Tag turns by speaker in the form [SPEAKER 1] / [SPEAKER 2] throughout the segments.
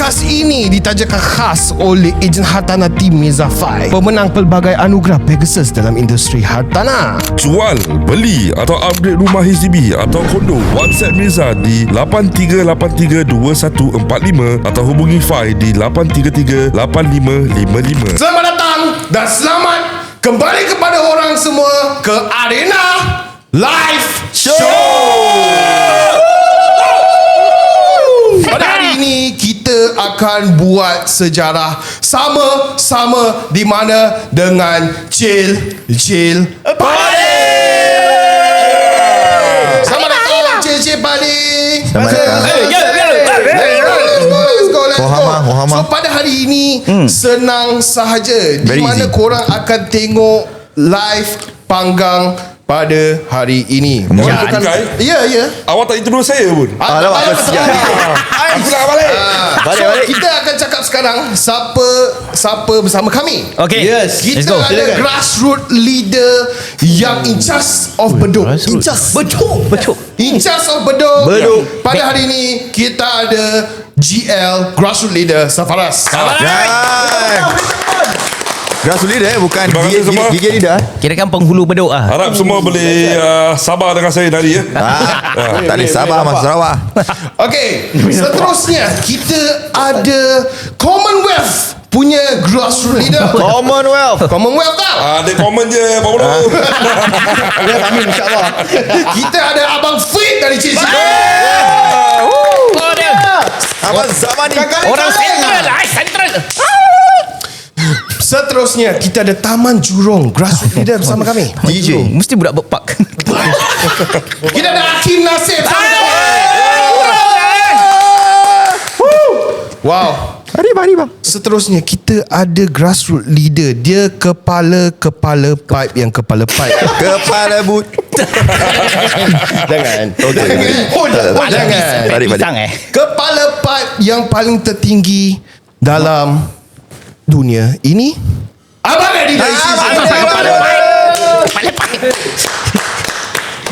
[SPEAKER 1] Podcast ini ditajakan khas oleh ejen hartanah tim Mezafai, pemenang pelbagai anugerah Pegasus dalam industri hartanah.
[SPEAKER 2] Jual, beli atau upgrade rumah HDB atau kondo, WhatsApp Mirza di 83832145 atau hubungi Fai di 8338555.
[SPEAKER 1] Selamat datang dan selamat kembali kepada orang semua ke Arena Live Show. Pada hari ini kita akan buat sejarah sama-sama di mana dengan Chill Party. Selamat datang Chill Party.
[SPEAKER 3] Selamat datang.
[SPEAKER 1] Let's go.
[SPEAKER 3] Wahama.
[SPEAKER 1] So pada hari ini senang sahaja di
[SPEAKER 3] Very
[SPEAKER 1] mana
[SPEAKER 3] easy.
[SPEAKER 1] korang akan tengok live panggang pada hari ini.
[SPEAKER 2] Ya,
[SPEAKER 1] Ya.
[SPEAKER 2] Awak tak introduce saya pun.
[SPEAKER 3] Alamak, kesian.
[SPEAKER 2] Aku nak balik.
[SPEAKER 3] Balik.
[SPEAKER 1] Kita akan cakap sekarang siapa bersama kami.
[SPEAKER 4] Okay, yes. Let's
[SPEAKER 1] Kita
[SPEAKER 4] go.
[SPEAKER 1] ada grassroots leader yang in charge of Bedok. In charge of Bedok. Pada hari ini kita ada GL grassroots leader Safaras.
[SPEAKER 3] Grassroots leader bukan
[SPEAKER 2] Terima kasih semua.
[SPEAKER 3] gigi leader.
[SPEAKER 4] Kira kan penghulu Bedok ah.
[SPEAKER 2] Harap semua boleh sabar dengan saya tadi ya.
[SPEAKER 3] Tak boleh sabar Mas Sarawak.
[SPEAKER 1] Okey, seterusnya kita ada Commonwealth punya grassroots leader.
[SPEAKER 3] Commonwealth.
[SPEAKER 1] Commonwealth tau.
[SPEAKER 2] Dia komen je Pak Bodoh.
[SPEAKER 3] Amin insyaAllah.
[SPEAKER 1] Kita ada Abang Fit dari Cici.
[SPEAKER 4] Oh dia.
[SPEAKER 3] Abang zaman ni
[SPEAKER 4] Orang sentral.
[SPEAKER 1] Seterusnya kita ada Taman Jurong grassroots leader bersama kami.
[SPEAKER 3] DJ.
[SPEAKER 4] Mesti budak berpak.
[SPEAKER 1] Kita ada Hakim Nasir bersama kami. Wow.
[SPEAKER 3] Hari bang.
[SPEAKER 1] Seterusnya kita ada grassroots leader. Dia kepala pipe yang kepala pipe.
[SPEAKER 3] Kepala but.
[SPEAKER 1] Jangan.
[SPEAKER 3] Jangan. Balik.
[SPEAKER 4] Pisang
[SPEAKER 1] Kepala pipe yang paling tertinggi dalam dunia ini. Abang Edi dari Cici.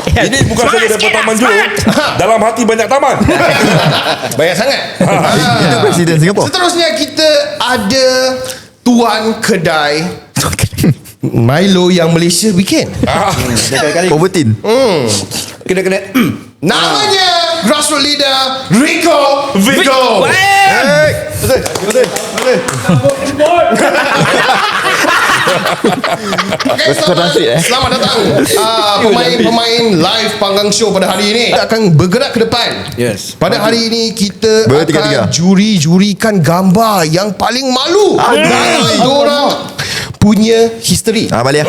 [SPEAKER 2] Ini bukan saja daripada Taman Jurong. Dalam hati banyak taman.
[SPEAKER 1] Banyak sangat.
[SPEAKER 3] Itu Presiden Singapura.
[SPEAKER 1] Seterusnya kita ada Tuan Kedai Milo yang Malaysia bikin.
[SPEAKER 3] Ovaltine.
[SPEAKER 1] Kena. Namanya grassroots leader Rico Vigo. Okay, selamat datang pemain live panggang show pada hari ini. Kita akan bergerak ke depan.
[SPEAKER 5] Yes.
[SPEAKER 1] Pada hari ini kita
[SPEAKER 3] Bertiga-tiga.
[SPEAKER 1] akan juri-jurikan gambar yang paling malu dari diorang punya history.
[SPEAKER 3] Balik.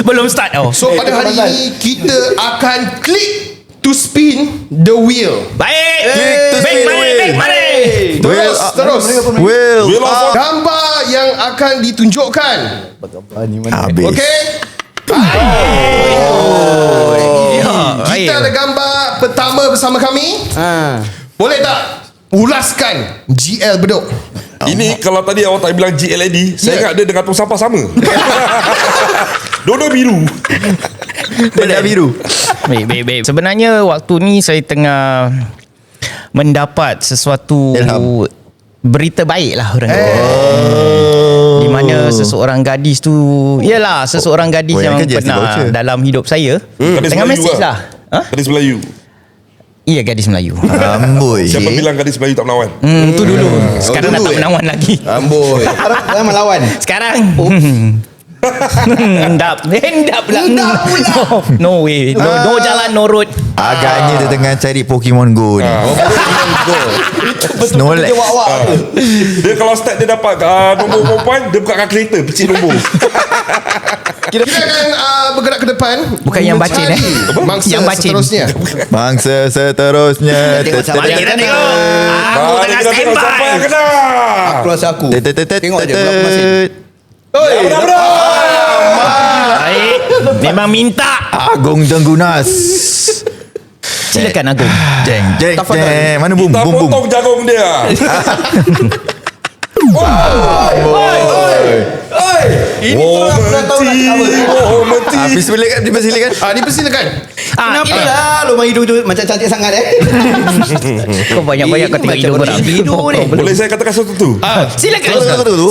[SPEAKER 4] Belum start
[SPEAKER 1] So pada hari ini kita akan klik to spin the wheel.
[SPEAKER 4] Baik.
[SPEAKER 3] Click to spin the wheel.
[SPEAKER 1] Terus.
[SPEAKER 3] Will.
[SPEAKER 2] Wheel of
[SPEAKER 1] Gambar yang akan ditunjukkan.
[SPEAKER 3] Habis.
[SPEAKER 1] Okey. Kita ada gambar pertama bersama kami. Boleh tak ulaskan GL Bedok?
[SPEAKER 2] Ini kalau tadi awak tak bilang GLAD, saya ingat dia dengan tong sampah sama. Dua-dua biru.
[SPEAKER 3] Benda biru.
[SPEAKER 4] Baik. Sebenarnya waktu ni saya tengah mendapat sesuatu
[SPEAKER 3] Ilham.
[SPEAKER 4] berita baik lah orang kata. Di mana seseorang gadis tu, yalah seseorang gadis yang
[SPEAKER 3] yang kerja
[SPEAKER 4] pernah
[SPEAKER 3] voucher.
[SPEAKER 4] dalam hidup saya
[SPEAKER 2] Gadis
[SPEAKER 4] tengah
[SPEAKER 2] Melayu
[SPEAKER 4] mesej lah.
[SPEAKER 2] Gadis Melayu.
[SPEAKER 4] Iya, gadis Melayu.
[SPEAKER 3] Amboi.
[SPEAKER 2] Siapa bilang gadis Melayu tak menawan?
[SPEAKER 4] Tu dulu. Sekarang dah tak menawan lagi.
[SPEAKER 1] Amboi.
[SPEAKER 5] Saya melawan.
[SPEAKER 4] Sekarang Endap pula. No way. No jalan, no road.
[SPEAKER 3] Agaknya dia tengah cari Pokemon Go ni. Snorlax.
[SPEAKER 2] Dia kalau start dia dapat nombor perempuan, dia buka kalkulator, pecik nombor.
[SPEAKER 1] Kita akan bergerak ke depan.
[SPEAKER 4] Bukan yang bacin,
[SPEAKER 1] Mangsa
[SPEAKER 4] Yang bacin.
[SPEAKER 1] seterusnya.
[SPEAKER 3] Bangsa seterusnya.
[SPEAKER 4] Mari kita tengok. Aku
[SPEAKER 2] Mari
[SPEAKER 4] tengah
[SPEAKER 2] kita tengok siapa yang
[SPEAKER 4] standby.
[SPEAKER 2] kena.
[SPEAKER 5] Keluar aku. Tengok je berapa masih.
[SPEAKER 4] Baik. Memang minta.
[SPEAKER 3] Agung Jenggunas.
[SPEAKER 4] Silakan Agung.
[SPEAKER 3] Jeng. Mana bum?
[SPEAKER 2] Kita
[SPEAKER 3] Bum.
[SPEAKER 2] potong jagung dia.
[SPEAKER 5] Ini tu aku dah tahu nak cakap apa.
[SPEAKER 2] mati.
[SPEAKER 3] Dipersilakan.
[SPEAKER 1] Dipersilakan.
[SPEAKER 5] Kenapa lah lubang hidung tu macam cantik sangat
[SPEAKER 4] Kau banyak-banyak kau tengok hidung orang.
[SPEAKER 5] Hidung ni.
[SPEAKER 2] Boleh saya katakan sesuatu?
[SPEAKER 4] Silakan.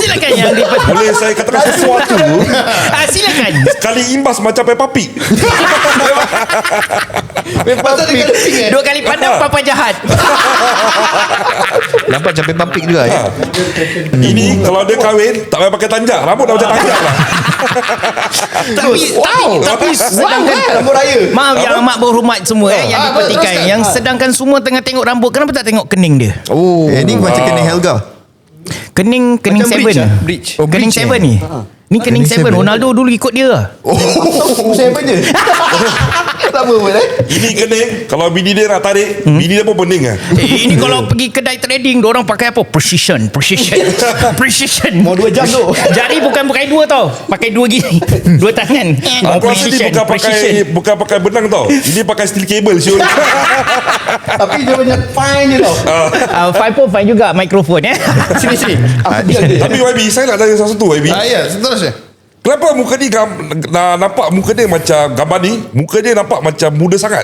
[SPEAKER 4] Silakan yang
[SPEAKER 2] Boleh saya katakan sesuatu?
[SPEAKER 4] silakan.
[SPEAKER 2] Sekali imbas macam Peppa Pig.
[SPEAKER 5] Pasal dia kena ping
[SPEAKER 4] 2 kali pandang papa jahat.
[SPEAKER 3] Nampak macam Peppa Pig juga ya.
[SPEAKER 2] Ini kalau dia kahwin tak payah pakai tanjak. Rambut dah macam tanjak lah.
[SPEAKER 4] Tapi sedangkan
[SPEAKER 5] rambut raya.
[SPEAKER 4] Maaf yang amat berhormat semua yang dipertikai.
[SPEAKER 1] teruskan.
[SPEAKER 4] Yang sedangkan semua tengah tengok rambut, kenapa tak tengok kening dia?
[SPEAKER 3] Ini macam kena Helga.
[SPEAKER 4] Kening
[SPEAKER 5] Macam
[SPEAKER 4] Seven.
[SPEAKER 5] bridge.
[SPEAKER 4] Kening
[SPEAKER 1] bridge,
[SPEAKER 4] Seven ni. Ni kening
[SPEAKER 3] Kening
[SPEAKER 4] Seven.
[SPEAKER 3] Seven.
[SPEAKER 4] Ronaldo dulu ikut dia lah.
[SPEAKER 5] Saya apa je. Sama pun
[SPEAKER 2] Ini kening. Kalau bini dia nak tarik, bini dia pun pening lah.
[SPEAKER 4] Ini kalau pergi kedai trading, orang pakai apa? Precision.
[SPEAKER 5] Mau 2 jam tu.
[SPEAKER 4] Jari bukan pakai 2 tau. Pakai 2 gini. 2 tangan.
[SPEAKER 2] Aku rasa ni bukan pakai benang tau. Ini pakai steel cable siul.
[SPEAKER 5] Tapi dia banyak fine je tau.
[SPEAKER 4] Fine pun fine juga mikrofon
[SPEAKER 5] Sini.
[SPEAKER 2] Tapi YB, saya nak tanya sesuatu YB.
[SPEAKER 1] Ya, seterusnya.
[SPEAKER 2] Kenapa muka ni nampak muka dia macam gambar ni, muka dia nampak macam muda sangat?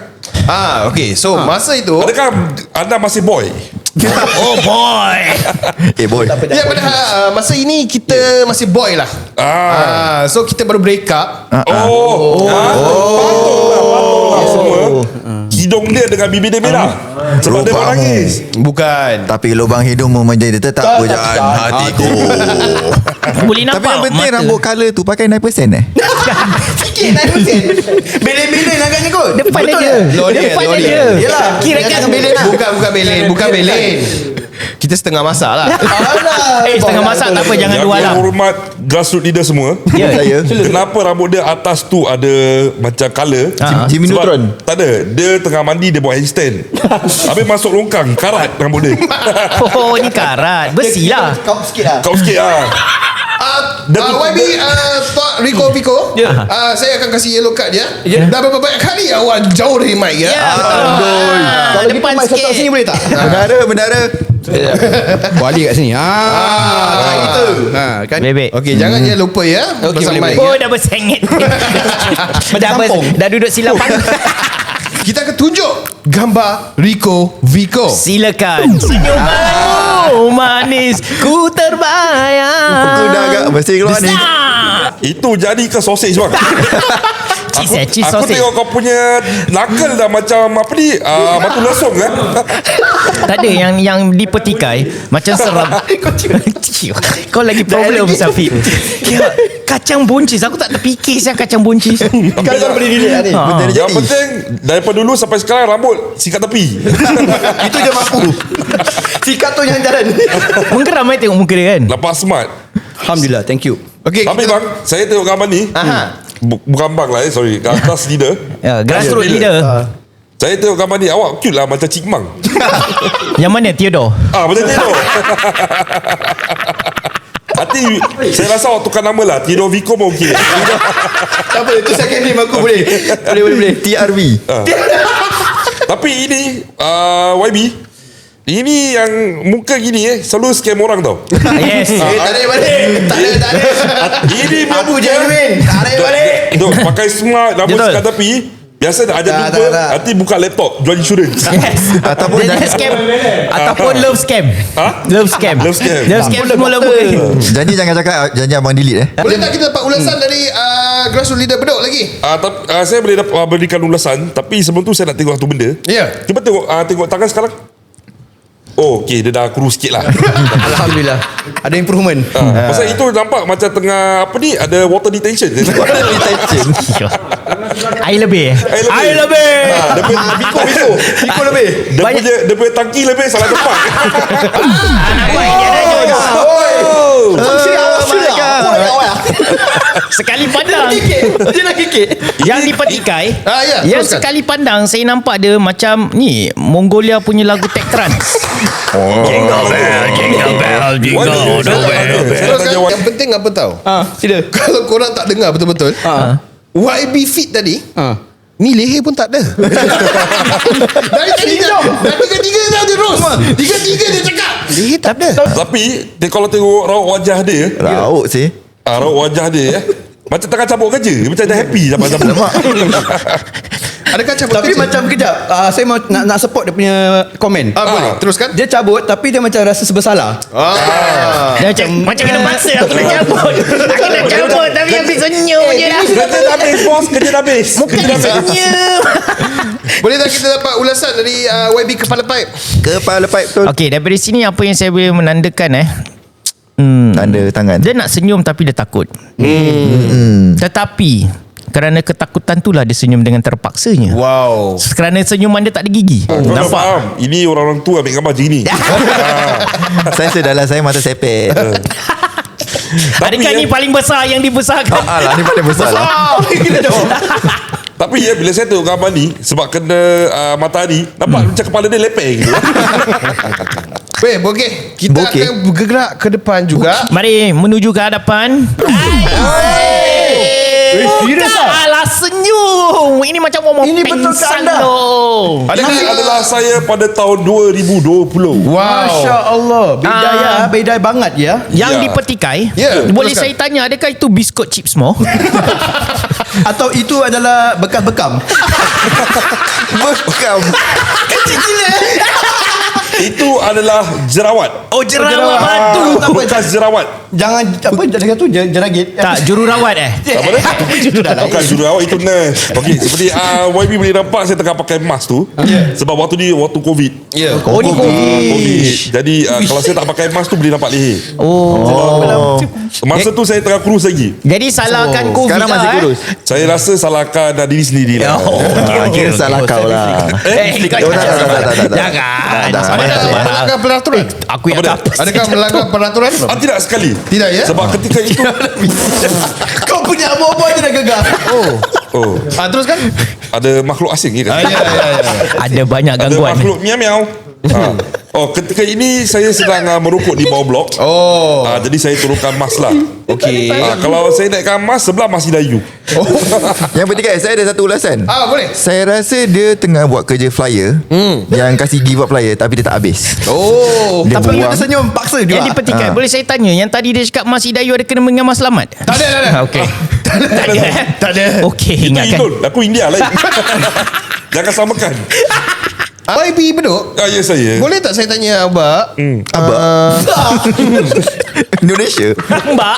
[SPEAKER 1] Okay. So, masa itu...
[SPEAKER 2] Adakah anda masih boy?
[SPEAKER 4] Oh boy.
[SPEAKER 3] Boy.
[SPEAKER 1] Ya, padahal masa ini kita masih boy lah. So, kita baru break up.
[SPEAKER 2] Patutlah semua. Hidung dia dengan bibir dia merah. Sebab dia
[SPEAKER 3] Lubang.
[SPEAKER 2] menangis.
[SPEAKER 1] Bukan.
[SPEAKER 3] Tapi lubang hidungmu menjadi tetap pujaan hatiku.
[SPEAKER 4] Boleh
[SPEAKER 3] Tapi
[SPEAKER 4] nampak
[SPEAKER 3] yang penting
[SPEAKER 4] mata.
[SPEAKER 3] rambut colour tu pakai 9%
[SPEAKER 5] Sikit naik mesin. Belen-belen agaknya kot.
[SPEAKER 4] Depan aja. Depan aja.
[SPEAKER 5] Yelah.
[SPEAKER 4] Kira-kira
[SPEAKER 5] belen lah.
[SPEAKER 1] Bukan belen. Kita setengah masak lah.
[SPEAKER 4] setengah masak tak apa, jangan
[SPEAKER 2] Yang
[SPEAKER 4] dua lah.
[SPEAKER 2] hormat grassroots leader semua.
[SPEAKER 3] Saya
[SPEAKER 2] Kenapa rambut dia atas tu ada macam colour?
[SPEAKER 3] Jimmy
[SPEAKER 2] Sebab
[SPEAKER 3] Neutron.
[SPEAKER 2] tak ada. Dia tengah mandi dia buat handstand. Habis masuk longkang, karat rambut dia.
[SPEAKER 4] Oh, ni karat. Besi lah.
[SPEAKER 5] Kau sikit lah.
[SPEAKER 2] Kau sikit lah.
[SPEAKER 1] YB Tok Rico Pico, saya akan kasih yellow card dia. Dah berapa banyak kali awak jauh dari mic ya?
[SPEAKER 5] Kalau kita
[SPEAKER 4] depan
[SPEAKER 5] mic
[SPEAKER 4] sikit.
[SPEAKER 5] satu sini boleh tak?
[SPEAKER 3] Bendara
[SPEAKER 5] Balik kat sini. Gitu. Kan?
[SPEAKER 4] Bebek.
[SPEAKER 1] Okey, jangan dia lupa ya.
[SPEAKER 5] Okey,
[SPEAKER 1] Pasang
[SPEAKER 5] boleh,
[SPEAKER 1] mic
[SPEAKER 4] Oh,
[SPEAKER 1] ya.
[SPEAKER 4] dah bersengit.
[SPEAKER 5] kampung.
[SPEAKER 4] dah duduk silapan.
[SPEAKER 1] Kita akan tunjuk gambar Rico Vico.
[SPEAKER 4] Silakan. Senyumanmu manis, ku terbayang.
[SPEAKER 3] Aku dah agak bersih keluar ni.
[SPEAKER 2] Itu jadi ke sausage bang?
[SPEAKER 4] Cheese
[SPEAKER 2] Aku
[SPEAKER 4] sausage.
[SPEAKER 2] tengok kau punya knuckle dah macam apa ni? Batu lesung kan?
[SPEAKER 4] Tak ada yang dipetikai macam seram. Kau lagi problem Syafiq. Kacang buncis. Aku tak terfikir siapa kacang buncis.
[SPEAKER 5] Kau boleh delete lah ni.
[SPEAKER 2] Yang penting daripada dulu sampai sekarang rambut sikat tepi.
[SPEAKER 5] Itu je mampu. Sikat tu yang jalan.
[SPEAKER 4] Menggeram tengok muka dia kan.
[SPEAKER 2] Lepas smart.
[SPEAKER 5] Alhamdulillah, thank you.
[SPEAKER 1] Okey,
[SPEAKER 2] Tapi bang, saya tengok gambar ni. Bukan bang lah sorry. Atas leader.
[SPEAKER 4] Ya, grassroots leader.
[SPEAKER 2] Saya tengok gambar ni. Awak cute lah macam Cik Mang.
[SPEAKER 4] Yang mana Theodore?
[SPEAKER 2] Macam Theodore. Nanti saya rasa awak tukar nama lah. Theodore Vico pun okey.
[SPEAKER 5] Tak apa, itu second name aku boleh. Boleh.
[SPEAKER 3] TRV.
[SPEAKER 2] Tapi ini YB, ini yang muka gini selalu scam orang tau.
[SPEAKER 4] Yes.
[SPEAKER 5] Tak ada balik. Tak ada.
[SPEAKER 2] Ini
[SPEAKER 5] Aku genuine. Tak ada balik.
[SPEAKER 2] Duk, pakai smart, rambut
[SPEAKER 4] Betul.
[SPEAKER 2] sikat tepi. Biasa ada jumpa,
[SPEAKER 5] tak.
[SPEAKER 2] nanti buka laptop, jual insurans.
[SPEAKER 4] Yes.
[SPEAKER 3] Ataupun
[SPEAKER 4] Dia scam. Ataupun love scam. Love scam.
[SPEAKER 2] Love scam.
[SPEAKER 4] Love scam semua love bukan.
[SPEAKER 3] Janji jangan cakap. Janji abang delete
[SPEAKER 1] boleh tak kita dapat ulasan dari grassroots leader Bedok lagi?
[SPEAKER 2] Saya boleh berikan ulasan, tapi sebelum tu saya nak tengok satu benda.
[SPEAKER 1] Ya.
[SPEAKER 2] Cuba tengok tangan sekarang. Oh, okey, dia dah kurus sikit lah.
[SPEAKER 5] Alhamdulillah. Ada improvement.
[SPEAKER 2] Pasal itu nampak macam tengah apa ni, ada water detention.
[SPEAKER 4] Air lebih.
[SPEAKER 2] Air lebih. Dia punya
[SPEAKER 5] Biko lebih.
[SPEAKER 2] dia punya tangki lebih salah tempat.
[SPEAKER 4] Nampak ini ada sekali pandang.
[SPEAKER 5] Dia nak kikik.
[SPEAKER 4] Yang dipetikai.
[SPEAKER 1] Ya,
[SPEAKER 4] Yang
[SPEAKER 1] teruskan.
[SPEAKER 4] sekali pandang saya nampak dia macam ni Mongolia punya lagu Tech Trance.
[SPEAKER 2] Jingle bell.
[SPEAKER 1] Teruskan. Yang penting apa tahu?
[SPEAKER 5] Sila.
[SPEAKER 1] Kalau korang tak dengar betul-betul, YB fit tadi, ni leher pun tak ada. Dari tadi dah tiga-tiga dah terus. Tiga-tiga dia cakap leher tak ada.
[SPEAKER 2] Tapi kalau tengok raut wajah dia,
[SPEAKER 3] Rauk sih.
[SPEAKER 2] Raut wajah dia macam tengah cabut kerja. Macam dah happy cabut-cabut.
[SPEAKER 1] Adakah cabut
[SPEAKER 5] Tapi
[SPEAKER 1] kerja?
[SPEAKER 5] macam kejap, saya mau nak support dia punya komen.
[SPEAKER 1] Boleh. Teruskan.
[SPEAKER 5] Dia cabut tapi dia macam rasa bersalah.
[SPEAKER 4] Dia macam kena paksa aku nak cabut. Aku nak cabut tapi habis senyum je lah.
[SPEAKER 2] Kerja dah habis bos. Kerja dah habis.
[SPEAKER 4] Muka dia senyum.
[SPEAKER 1] Boleh tak kita dapat ulasan dari YB Kepala Pipe?
[SPEAKER 3] Kepala pipe betul.
[SPEAKER 4] Okey, daripada sini apa yang saya boleh menandakan
[SPEAKER 3] Tanda tangan.
[SPEAKER 4] dia nak senyum tapi dia takut. Tetapi kerana ketakutan itulah dia senyum dengan terpaksanya.
[SPEAKER 1] Wow.
[SPEAKER 4] Kerana senyuman dia tak ada gigi.
[SPEAKER 2] Kau dah
[SPEAKER 4] Nampak?
[SPEAKER 2] faham. Ini orang-orang tua ambil gambar macam ni.
[SPEAKER 3] Saya sedalam saya mata sepet.
[SPEAKER 4] Adakah ni paling besar yang dibesarkan?
[SPEAKER 3] Alah ni paling besar lah.
[SPEAKER 2] Tapi bila saya tengok gambar ni, sebab kena matahari, nampak macam kepala dia lepek gitu.
[SPEAKER 1] Weh, okey. Kita
[SPEAKER 3] Bokeh.
[SPEAKER 1] akan bergerak ke depan juga.
[SPEAKER 4] Mari menuju ke hadapan.
[SPEAKER 5] serius ah?
[SPEAKER 4] Alah senyum. Ini macam orang
[SPEAKER 5] Ini betul ke
[SPEAKER 4] pingsan
[SPEAKER 5] anda?
[SPEAKER 4] tu.
[SPEAKER 2] Ini adalah saya pada tahun 2020.
[SPEAKER 1] Wow.
[SPEAKER 5] Masya Allah. Beda banget ya.
[SPEAKER 4] Yang
[SPEAKER 2] Ya.
[SPEAKER 4] dipetikai.
[SPEAKER 1] Ya,
[SPEAKER 4] Boleh
[SPEAKER 1] teruskan.
[SPEAKER 4] saya tanya, adakah itu biskut chips more?
[SPEAKER 5] Atau itu adalah bekas bekam.
[SPEAKER 3] Bekam.
[SPEAKER 2] Itu adalah jerawat.
[SPEAKER 4] Oh, jerawat batu.
[SPEAKER 2] Bekas jerawat.
[SPEAKER 5] Jangan apa jangan tu jeragit.
[SPEAKER 4] Tak, jururawat
[SPEAKER 2] Tak apa dah? Bukan jururawat, itu nurse. Okey, seperti YB boleh nampak saya tengah pakai mask tu. Sebab waktu ni waktu COVID.
[SPEAKER 1] Ya.
[SPEAKER 4] Oh, ni
[SPEAKER 2] COVID. Jadi kalau saya tak pakai mask tu boleh nampak leher.
[SPEAKER 4] Oh.
[SPEAKER 2] Masa tu saya tengah kurus lagi.
[SPEAKER 4] Jadi salahkan COVID
[SPEAKER 3] Sekarang
[SPEAKER 4] lah,
[SPEAKER 3] masih kurus.
[SPEAKER 2] Saya rasa salahkan diri sendiri lah.
[SPEAKER 3] Kira salah kau lah.
[SPEAKER 4] Tak.
[SPEAKER 1] Adakah melanggar peraturan?
[SPEAKER 4] Aku yang
[SPEAKER 2] Apa dia?
[SPEAKER 4] tak
[SPEAKER 1] Adakah melanggar peraturan?
[SPEAKER 2] Tidak sekali.
[SPEAKER 1] Tidak, ya?
[SPEAKER 2] Sebab ketika itu
[SPEAKER 5] Kau punya apa-apa je dah gegar.
[SPEAKER 1] Teruskan.
[SPEAKER 2] ada makhluk asing ya kan?
[SPEAKER 1] Ya.
[SPEAKER 4] ada banyak
[SPEAKER 2] Ada
[SPEAKER 4] gangguan.
[SPEAKER 2] makhluk miau-miau. Ketika ini saya sedang merukuk di bawah blok. Jadi saya turunkan mask lah.
[SPEAKER 1] Okey.
[SPEAKER 2] Kalau saya naikkan mask, sebelah masih layu.
[SPEAKER 3] Yang penting saya ada satu ulasan.
[SPEAKER 1] Boleh.
[SPEAKER 3] Saya rasa dia tengah buat kerja flyer yang kasih give up flyer tapi dia tak habis. Dia
[SPEAKER 5] Tapi
[SPEAKER 3] buang.
[SPEAKER 5] dia senyum paksa juga.
[SPEAKER 4] Yang dipetikai. Boleh saya tanya, yang tadi dia cakap Mas Hidayu ada kena dengan Mas Selamat?
[SPEAKER 1] Tak ada.
[SPEAKER 4] Okey. Tak ada.
[SPEAKER 1] Tak ada.
[SPEAKER 4] Okey,
[SPEAKER 2] Itu
[SPEAKER 4] ingatkan.
[SPEAKER 2] Indon. Aku India lain. Jangan samakan.
[SPEAKER 1] YB Bedok.
[SPEAKER 2] Ya saya.
[SPEAKER 1] Boleh tak saya tanya Abang?
[SPEAKER 3] Indonesia.
[SPEAKER 4] Mbak.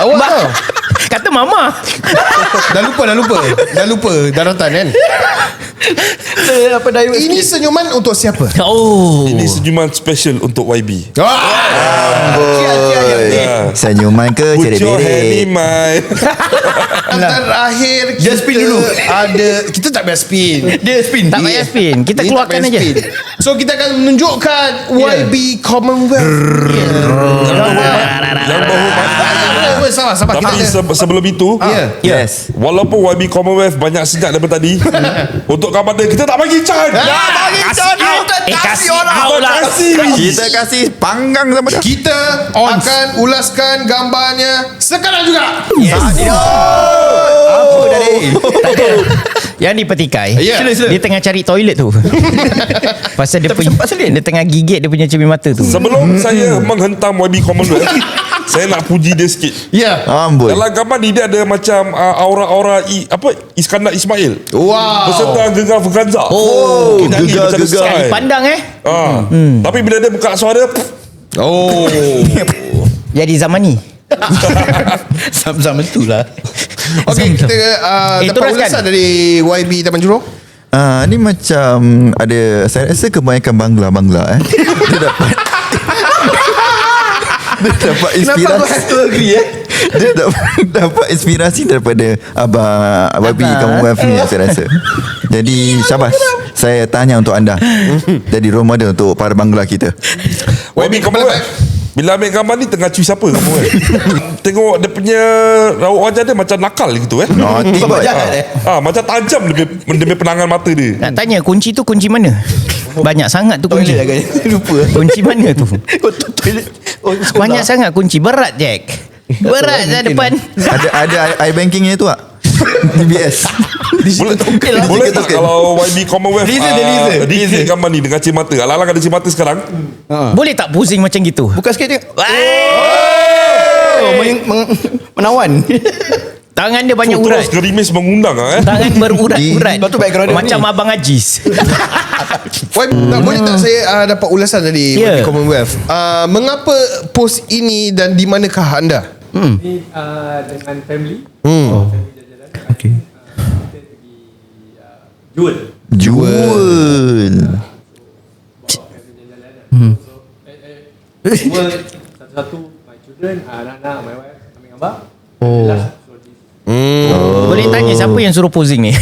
[SPEAKER 1] Awak
[SPEAKER 4] Mbak.
[SPEAKER 1] tau.
[SPEAKER 4] Kata mama.
[SPEAKER 1] Dah lupa daratan kan.
[SPEAKER 5] Apa dah
[SPEAKER 1] Ini senyuman untuk siapa?
[SPEAKER 4] Oh.
[SPEAKER 2] Ini senyuman special untuk YB.
[SPEAKER 3] Senyuman ke
[SPEAKER 2] Put your hand
[SPEAKER 3] cerebere.
[SPEAKER 2] in my.
[SPEAKER 1] Terakhir
[SPEAKER 5] Dia spin dulu.
[SPEAKER 1] Kita tak payah spin.
[SPEAKER 5] Dia spin.
[SPEAKER 4] Tak payah spin. Kita
[SPEAKER 1] Dia
[SPEAKER 4] keluarkan
[SPEAKER 1] tak payah
[SPEAKER 4] aja.
[SPEAKER 1] spin. So kita akan menunjukkan YB Commonwealth.
[SPEAKER 2] Yang bahu.
[SPEAKER 1] Sabar.
[SPEAKER 2] Tapi
[SPEAKER 1] Kita
[SPEAKER 2] sebelum itu,
[SPEAKER 3] Yes.
[SPEAKER 2] walaupun YB Commonwealth banyak sejak daripada tadi, untuk gambar dia kita tak bagi can.
[SPEAKER 4] Kasih out lah.
[SPEAKER 3] Kita kasih panggang sama dia.
[SPEAKER 1] kita akan ulaskan gambarnya sekarang juga.
[SPEAKER 5] Apa dah ni?
[SPEAKER 4] Yang dipetikai.
[SPEAKER 1] Ya.
[SPEAKER 5] Sila.
[SPEAKER 4] Dia tengah cari toilet tu. Pasal dia punya, dia tengah gigit dia punya cermin mata tu.
[SPEAKER 2] Sebelum saya menghentam YB Commonwealth, saya nak puji dia sikit.
[SPEAKER 1] Ya.
[SPEAKER 3] Amboi.
[SPEAKER 2] Dalam gambar ni dia ada macam aura-aura Iskandar Ismail.
[SPEAKER 1] Wow.
[SPEAKER 2] Peserta Gegar Vaganza. Dia nyanyi
[SPEAKER 3] gegar,
[SPEAKER 2] macam
[SPEAKER 3] gegar.
[SPEAKER 2] Sky.
[SPEAKER 4] Pandang
[SPEAKER 2] Tapi bila dia buka suara,
[SPEAKER 4] jadi zaman ni.
[SPEAKER 5] Sama-sama tu lah.
[SPEAKER 1] Okey, kita dapat
[SPEAKER 4] teruskan.
[SPEAKER 1] ulasan dari YB Taman Jurong.
[SPEAKER 3] Ni macam ada, saya rasa kebanyakan Bangla. Dia dapat
[SPEAKER 5] Kenapa kau
[SPEAKER 3] inspirasi.
[SPEAKER 5] have to agree
[SPEAKER 3] Dia dapat inspirasi daripada Abang YB Commonwealth ni saya rasa. Jadi syabas. Saya tanya untuk anda. Jadi role model untuk para Bangla kita.
[SPEAKER 2] YB Commonwealth. Bila ambil gambar ni tengah cuy siapa kamu kan? Tengok dia punya raut wajah dia macam nakal gitu
[SPEAKER 3] Naughty boy.
[SPEAKER 2] Macam tajam dia punya penangan mata dia.
[SPEAKER 4] Nak tanya kunci tu kunci mana? Banyak sangat tu kunci.
[SPEAKER 5] Toilet agaknya. Lupa.
[SPEAKER 4] Kunci mana tu?
[SPEAKER 5] Toilet.
[SPEAKER 4] Banyak sangat kunci. Berat Jack. Berat dah depan.
[SPEAKER 3] Ada iBankingnya tu tak? DBS.
[SPEAKER 2] Boleh tak kalau YB Commonwealth delete gambar ni dengan cermin mata? Alang-alang ada cermin mata sekarang.
[SPEAKER 4] Boleh tak pusing macam gitu?
[SPEAKER 5] Buka sikit je. Menawan.
[SPEAKER 4] Tangan dia banyak urat.
[SPEAKER 2] Terus gerimis mengundang
[SPEAKER 4] Tangan berurat-urat.
[SPEAKER 5] Lepas tu background dia
[SPEAKER 4] Macam
[SPEAKER 5] ni.
[SPEAKER 4] Abang Ajis.
[SPEAKER 1] Boleh tak saya dapat ulasan dari
[SPEAKER 4] Ya.
[SPEAKER 1] Commonwealth? Mengapa post ini dan di manakah anda?
[SPEAKER 6] Ni dengan family.
[SPEAKER 5] Okay.
[SPEAKER 6] Jual. Semua satu-satu my children, anak-anak, my wife ambil gambar.
[SPEAKER 4] Boleh tanya siapa yang suruh posing ni?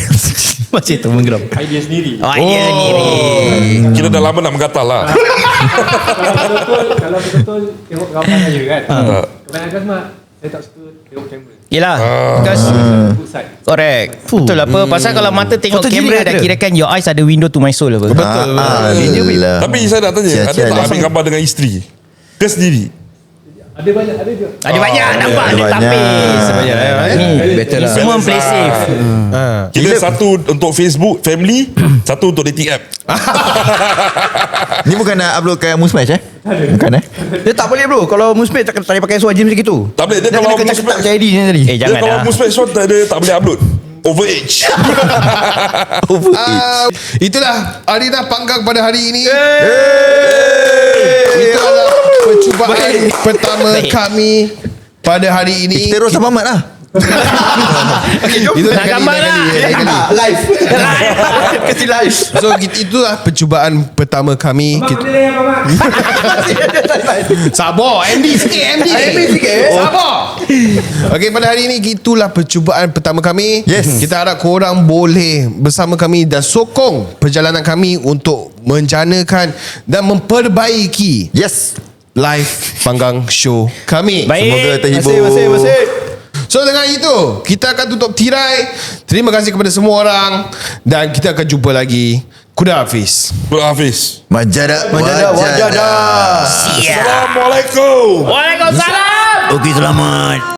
[SPEAKER 4] Macam tu menggeram.
[SPEAKER 6] Idea sendiri.
[SPEAKER 4] Idea sendiri.
[SPEAKER 2] Kira dah lama nak menggatal lah.
[SPEAKER 6] Kalau betul-betul tengok gambar saja kan. Kebanyakan semua saya tak suka tengok kamera.
[SPEAKER 4] Yelah, because
[SPEAKER 6] Good side.
[SPEAKER 4] correct. Betul apa? Pasal kalau mata tengok
[SPEAKER 5] Foto
[SPEAKER 4] kamera
[SPEAKER 5] jilat
[SPEAKER 4] dah
[SPEAKER 5] ada.
[SPEAKER 4] kirakan your eyes ada window to my soul apa?
[SPEAKER 1] Betul.
[SPEAKER 2] Tapi saya nak tanya, ada tak ambil gambar dengan isteri? Ke sendiri?
[SPEAKER 6] Ada banyak, ada juga.
[SPEAKER 4] Ada banyak nampak
[SPEAKER 3] ada
[SPEAKER 4] ada
[SPEAKER 3] banyak.
[SPEAKER 4] tapis. Ni
[SPEAKER 5] better
[SPEAKER 4] ni
[SPEAKER 5] lah.
[SPEAKER 4] semua play safe.
[SPEAKER 2] Kita satu untuk Facebook family, satu untuk dating app.
[SPEAKER 3] Ni bukan nak upload kat Musmatch Bukan
[SPEAKER 5] Dia tak boleh bro. Kalau Musmed tak boleh pakai suara James macam tu.
[SPEAKER 2] Tak boleh, dia kalau
[SPEAKER 5] kena
[SPEAKER 2] Musmed-
[SPEAKER 5] macam Eddie ni tadi.
[SPEAKER 4] Eh
[SPEAKER 2] Dia
[SPEAKER 4] jangan
[SPEAKER 2] kalau
[SPEAKER 4] dah.
[SPEAKER 2] Musmatch shot tak boleh upload. Overage.
[SPEAKER 1] Itulah Arina Panggang pada hari ini. Itu adalah percubaan pertama kami pada hari ini.
[SPEAKER 3] Kita roast Abang Mat lah
[SPEAKER 1] Itu
[SPEAKER 4] Nak gambar lah.
[SPEAKER 5] Live. Kasi live.
[SPEAKER 1] So itulah percubaan pertama kami.
[SPEAKER 6] Mak benda yang Mak.
[SPEAKER 1] Sabar, MD sikit. Sabar. Okey, pada hari ini itulah percubaan pertama kami.
[SPEAKER 3] Yes.
[SPEAKER 1] Kita harap korang boleh bersama kami dan sokong perjalanan kami untuk menjanakan dan memperbaiki
[SPEAKER 3] Yes
[SPEAKER 1] live Panggang Show kami.
[SPEAKER 4] Baik.
[SPEAKER 3] Semoga terhibur
[SPEAKER 5] Masih.
[SPEAKER 1] So dengan itu kita akan tutup tirai. Terima kasih kepada semua orang dan kita akan jumpa lagi. Kuda Hafiz.
[SPEAKER 2] Hafiz.
[SPEAKER 3] Majadah
[SPEAKER 2] Assalamualaikum.
[SPEAKER 4] Waalaikumsalam.
[SPEAKER 3] Okey selamat